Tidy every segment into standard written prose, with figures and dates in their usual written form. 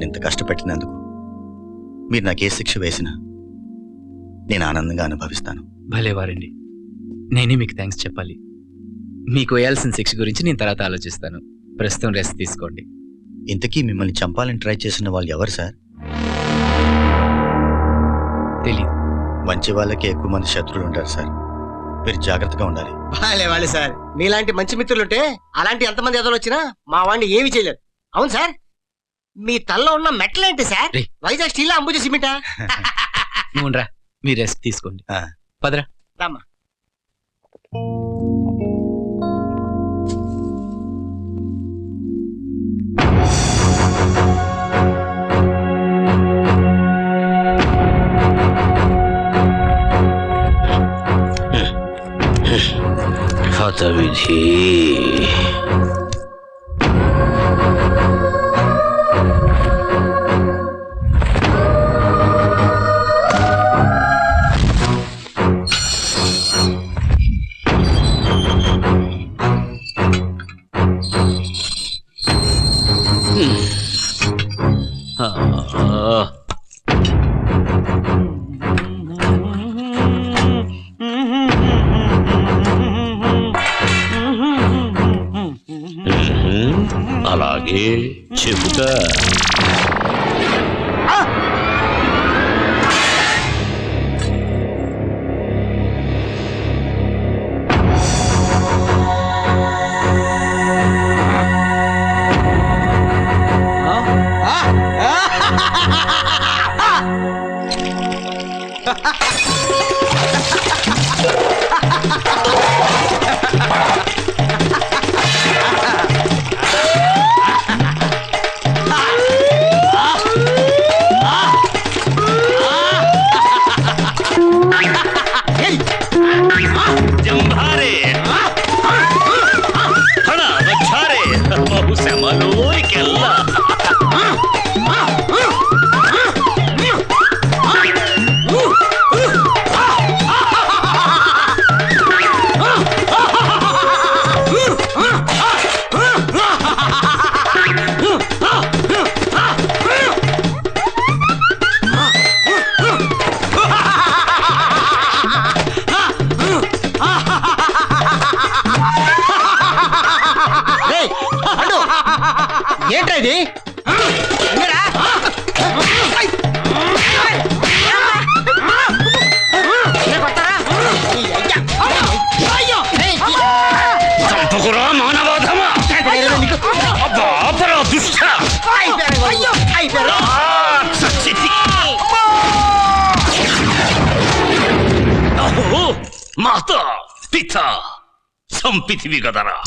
మిమ్మల్ని ఇంత కష్టపెట్టినందుకు మీరు నాకు ఏ శిక్ష వేసినా నేను ఆనందంగా అనుభవిస్తాను. భలేవారండి, నేనే మీకు థ్యాంక్స్ చెప్పాలి. మీకు వేయాల్సిన శిక్ష గురించి నేను తర్వాత ఆలోచిస్తాను. ప్రస్తుతం రెస్ట్ తీసుకోండి. ఇంతకీ మిమ్మల్ని చంపాలని ట్రై చేసిన వాళ్ళు ఎవరు సార్? తెలీదు. మంచి వాళ్ళకి ఎక్కువ మంది శత్రువులు ఉంటారు సార్, మీరు జాగ్రత్తగా ఉండాలి. వాళ్ళే సార్, మీలాంటి మంచి మిత్రులుంటే అలాంటి ఎంతమంది ఎదురు వచ్చినా మా వాడిని ఏమి చేయలేదు. అవును సార్, మీ తల్లో ఉన్న మెట్లేంటి సార్? వైజాగ్ స్టీల్ అంబుజ సిమెంటా? నువ్వురా, మీరు రెస్ట్ తీసుకోండి. పదరా రామ్మా. హతవిధి. అలాగే చెబుతా. ఏంట్రా ఇది? చంపకురా మానవాధమా! మాత పిత సంపితివి కదరా.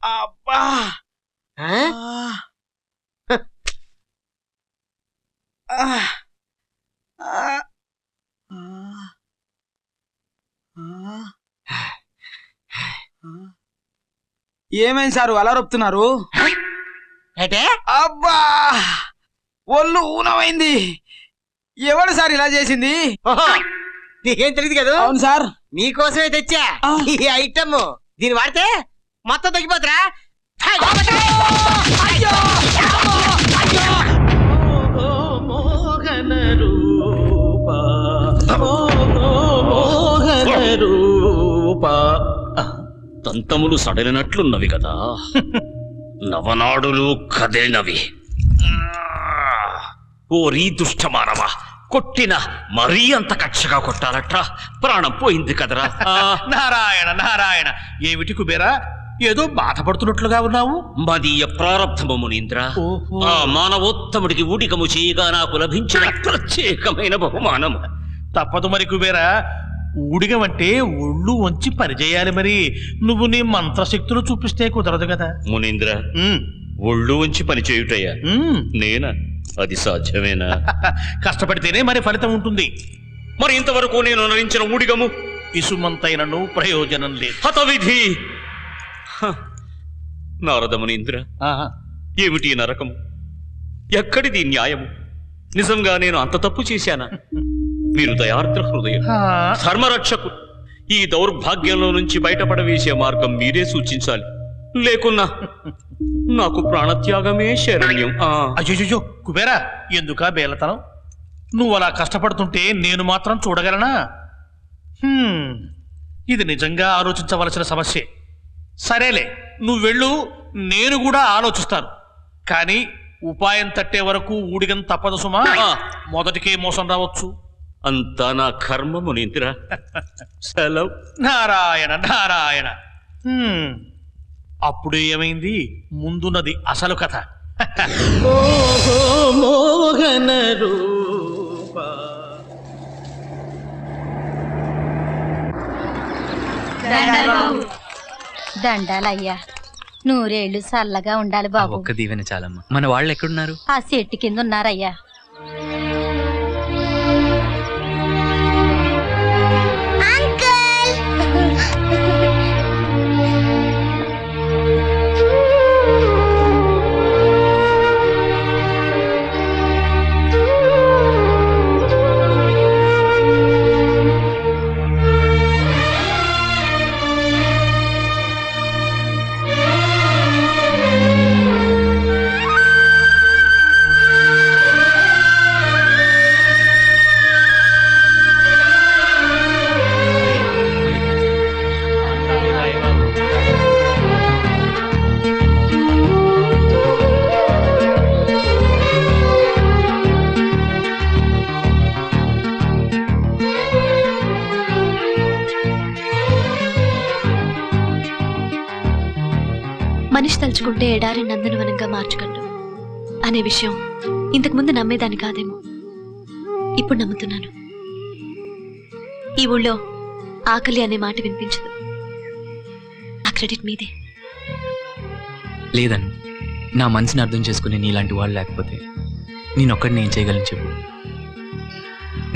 అబ్బా! ఏమైంది సారు అలా రొప్పుతున్నారు? అబ్బా, ఒళ్ళు ఊనమైంది. ఎవడు సార్ ఇలా చేసింది? నీకేం తెలియదు కదా? అవును సార్, నీకోసమే తెచ్చా ఈ ఐటమ్. దీన్ని వాడితే మొత్తం తగ్గిపోతురా. దంతములు సడలినట్లున్నవి కదా, నవనాడులు కదిలినవి. ఓరీ దుష్టమానవా, కొట్టిన మరీ అంత కక్షగా కొట్టాలట్రా? ప్రాణం పోయింది కదరా. నారాయణ నారాయణ, ఏమిటి కుబేరా ఏదో బాధపడుతున్నట్లుగా ఉన్నావు? మదీయ ప్రారబ్ధము మునీంద్ర. ఆ మానవోత్తముడికి ఊడికము చేయగా నాకు లభించిన ప్రత్యేకమైన బహుమానము. తప్పదు మరి కుబేరా, ఊడిగమంటే ఒళ్ళు వంచి పనిచేయాలి. మరి నువ్వు నీ మంత్రశక్తులు చూపిస్తే కుదరదు కదా మునీంద్ర. ఒళ్ళు వంచి పని చేయుటయ్యా? నేనా? అది సాధ్యమేనా? కష్టపడితేనే మరి ఫలితం ఉంటుంది. మరి ఇంతవరకు నేను నరించిన ఊడిగము ఇసుమంతైనను ప్రయోజనం లేదు. హతవిధి. నారద మునీంద్ర, ఏమిటి నరకము? ఎక్కడిది న్యాయము? నిజంగా నేను అంత తప్పు చేశానా? మీరు దయార్ద్ర హృదయం, ధర్మరక్షకు. ఈ దౌర్భాగ్యంలో నుంచి బయటపడవేసే మార్గం మీరే సూచించాలి. లేకున్నా నాకు ప్రాణత్యాగమే శరణ్యం. అయ్యో కుబేరా, ఎందుకా బేలతనం? నువ్వు అలా కష్టపడుతుంటే నేను మాత్రం చూడగలనా? ఇది నిజంగా ఆలోచించవలసిన సమస్యే. సరేలే, నువ్వు వెళ్ళు, నేను కూడా ఆలోచిస్తాను. కానీ ఉపాయం తట్టే వరకు ఊడిగం తప్పదు సుమా. మొదటికే మోసం రావచ్చు. అంతా నా కర్మ మునీంద్ర. సెలవు. నారాయణ నారాయణ. అప్పుడు ఏమైంది? ముందున్నది అసలు కథ. మోహన రూప. దండాలయ్యా, నూరేళ్లు చల్లగా ఉండాలి బాబు. ఒక్క దీవెన చాలమ్మా. మన వాళ్ళు ఎక్కడున్నారు? ఆ చెట్టు కింద ఉన్నారయ్యా. మనిషి తలుచుకుంటే ఎడారి నందనవనంగా మార్చగలడు అనే విషయం ఇంతకుముందు నమ్మేదాన్ని కాదేమో, ఇప్పుడు నమ్ముతున్నాను. ఈ ఊళ్ళో ఆకలి అనే మాట వినిపించదు. ఆ క్రెడిట్ మీదే. లేదను, నా మనసుని అర్థం చేసుకుని నీలాంటి వాళ్ళు లేకపోతే నేనొక్కడిని ఏం చేయగలను చెప్పు?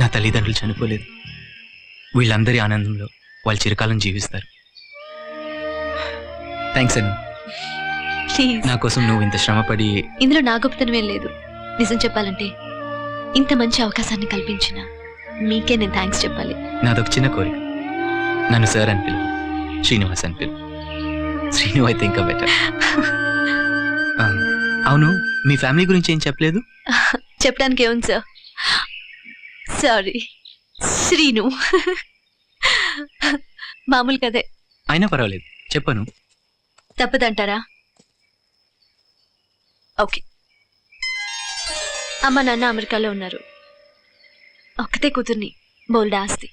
నా తల్లిదండ్రులు చనిపోలేదు. వీళ్ళందరి ఆనందంలో వాళ్ళు చిరకాలం జీవిస్తారు. థ్యాంక్స్ అను. నా కోసం నువ్వు ఇంత శ్రమపడి. ఇందులో నా గొప్పతనమేం లేదు. నిజం చెప్పాలంటే ఇంత మంచి అవకాశాన్ని కల్పించిన మీకే నేను థ్యాంక్స్ చెప్పాలి. నాదొక చిన్న కోరిక. నన్ను సార్ అని పిలువు, శ్రీనివాస్ అని పిలువు. శ్రీను అయితే ఇంకా బెటర్. అవును, మీ ఫ్యామిలీ గురించి ఏం చెప్పలేదు? చెప్పడానికి ఏముంది సార్? సారీ, శ్రీను మామూలు కదే. అయినా పర్వాలేదు, చెప్పను. తప్పదంటారా? ఓకే. అమ్మ నాన్న అమెరికాలో ఉన్నారు. ఒక్కతే కూతుర్ని, బోల్డ్ ఆస్తి.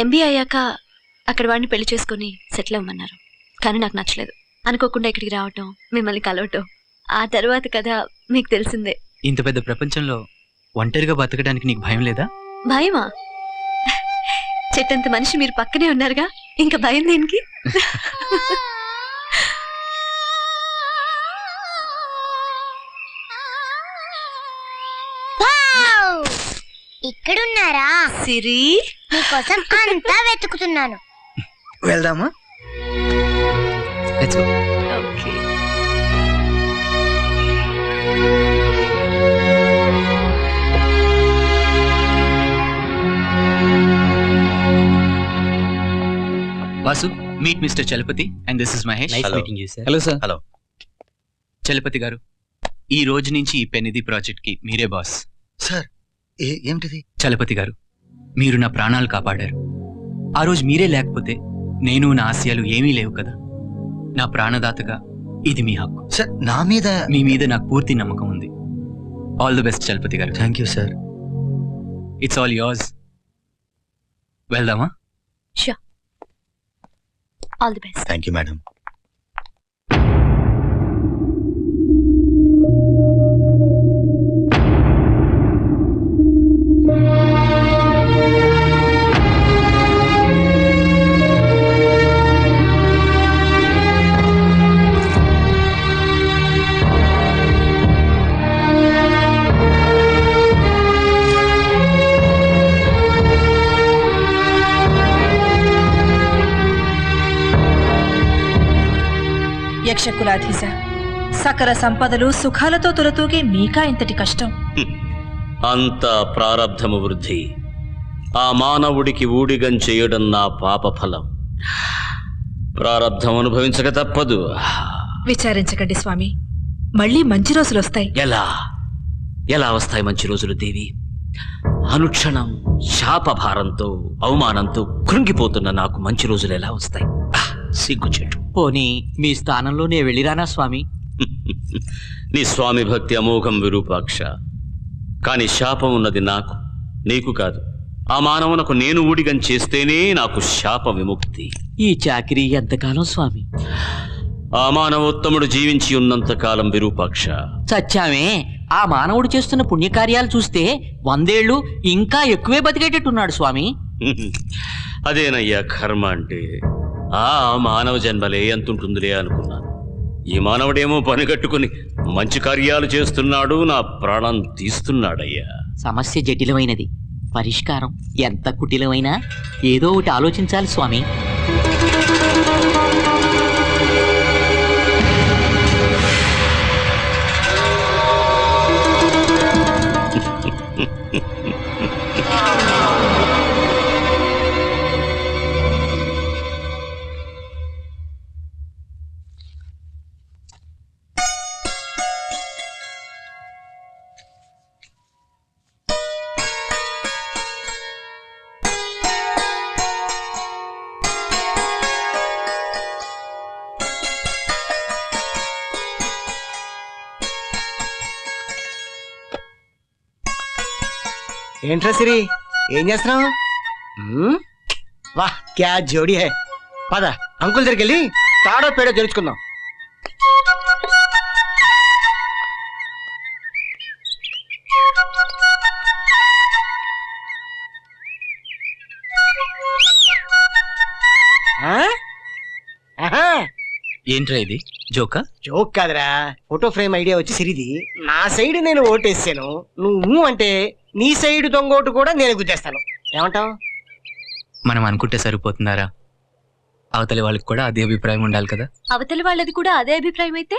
MBA అయ్యాక అక్కడ వాడిని పెళ్లి చేసుకుని సెటిల్ అవ్వమన్నారు. కానీ నాకు నచ్చలేదు. అనుకోకుండా ఇక్కడికి రావటం, మిమ్మల్ని కలవటం, ఆ తర్వాత కదా మీకు తెలిసిందే. ఇంత పెద్ద ప్రపంచంలో ఒంటరిగా బతకడానికి నీకు భయం లేదా? భయమా? చెట్టంత మనిషి మీరు పక్కనే ఉన్నారుగా, ఇంకా భయం దేనికి? ఇక్కడున్నారా? సిరి, మీకోసం అంతా వెతుకుతున్నాను. వెళ్దామా? Let's go. Okay. Vasu, meet mister Chalapathi and this is Mahesh. Hello sir. Hello Chalapathi గారు, ఈ రోజు నుంచి ఈ పెన్నిధి ప్రాజెక్ట్ కి మీరే బాస్. సార్. ఏమిటిది? చలపతి గారు, మీరు నా ప్రాణాలు కాపాడారు. ఆ రోజు మీరే లేకపోతే నేను నా ఆశయాలు ఏమీ లేవు కదా. నా ప్రాణదాతగా ఇది మీ హక్కు. సార్, నా మీద మీ మీద నాకు పూర్తి నమ్మకం ఉంది. ఆల్ ది బెస్ట్ చలపతి గారు. Thank you sir. It's all yours. వెళ్దామా? Sure. All the best. Thank you madam. యక్షకులాధీశ, సకల సంపదలు సుఖాలతో తులతూగే మీకా ఇంతటి కష్టం? అంతా ప్రారబ్ధము వృద్ధి. ఆ మానవుడికి ఊడిగం చేయడం నా పాప ఫలం. ప్రారబ్ధం అనుభవించక తప్పదు. విచారించకండి స్వామి, మళ్ళీ మంచి రోజులు వస్తాయి. ఎలా ఎలా వస్తాయి మంచి రోజులు దేవి? అనుక్షణం శాపభారంతో అవమానంతో కృంగిపోతున్న నాకు మంచి రోజులు ఎలా వస్తాయి? సిగ్గుచెట్టు. పోనీ మీ స్థానంలో నే వెళ్ళిరానా స్వామి? నీ స్వామి భక్తి అమోఘం విరూపాక్ష. కాని శాపం ఉన్నది నాకు, నీకు కాదు. ఆ మానవునకు నేను ఊడిగం చేస్తేనే నాకు శాప విముక్తి. ఈ చాకిరీ ఎంతకాలం స్వామి? ఆ మానవోత్తముడు జీవించి ఉన్నంత కాలం విరూపాక్ష. చచ్చామే, ఆ మానవుడు చేస్తున్న పుణ్యకార్యాలు చూస్తే 100 ఏళ్ళు ఇంకా ఎక్కువే బతికేటట్టున్నాడు స్వామి. అదేనయ్యా కర్మ అంటే. ఆ మానవ జన్మలే ఎంతుంటుందిలే అనుకున్నాను. ఈ మానవుడేమో పని కట్టుకుని మంచి కార్యాలు చేస్తున్నాడు, నా ప్రాణం తీస్తున్నాడయ్యా. సమస్య జటిలమైనది, పరిష్కారం ఎంత కుటిలమైనా ఏదో ఒకటి ఆలోచించాలి స్వామి. ఏంట్రా సిరి, ఏం చేస్తున్నావు? వాహ్ క్యా జోడీ హై. పద అంకుల్ దగ్గరికి వెళ్ళి తాడో పేడో తెలుసుకుందాం. ఏంట్రా ఇది, జోకా? జోక్ కాదురా, ఫోటో ఫ్రేమ్ ఐడియా వచ్చి సిరిది. నా సైడ్ నేను ఓటేసాను, నువ్వు అంటే నీ సైడ్ దొంగోటు కూడా నేను గుద్దేస్తాను. ఏమంటావు? మనం అనుకుంటే సరిపోతున్నారా? అవతలి వాళ్ళకి కూడా అదే అభిప్రాయం ఉండాలి కదా. అవతలి వాళ్ళది కూడా అదే అభిప్రాయం అయితే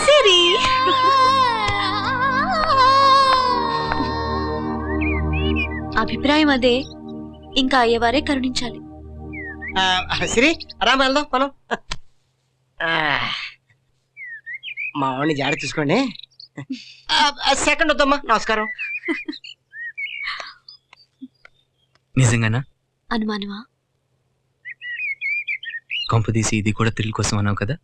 సిరి. అభిప్రాయం అదే, ఇంకా అయ్యేవారే కరుణించాలి. సిరి రామ వెళ్దాం మనం. మా వాడిని జాగ్రత్త చూసుకోండి. సెకండ్ వద్దమ్మా, నమస్కారం. నిజంగానా? అనుమానమా? కొంపదీసి ఇది కూడా థ్రిల్ కోసం అన్నావు కదా.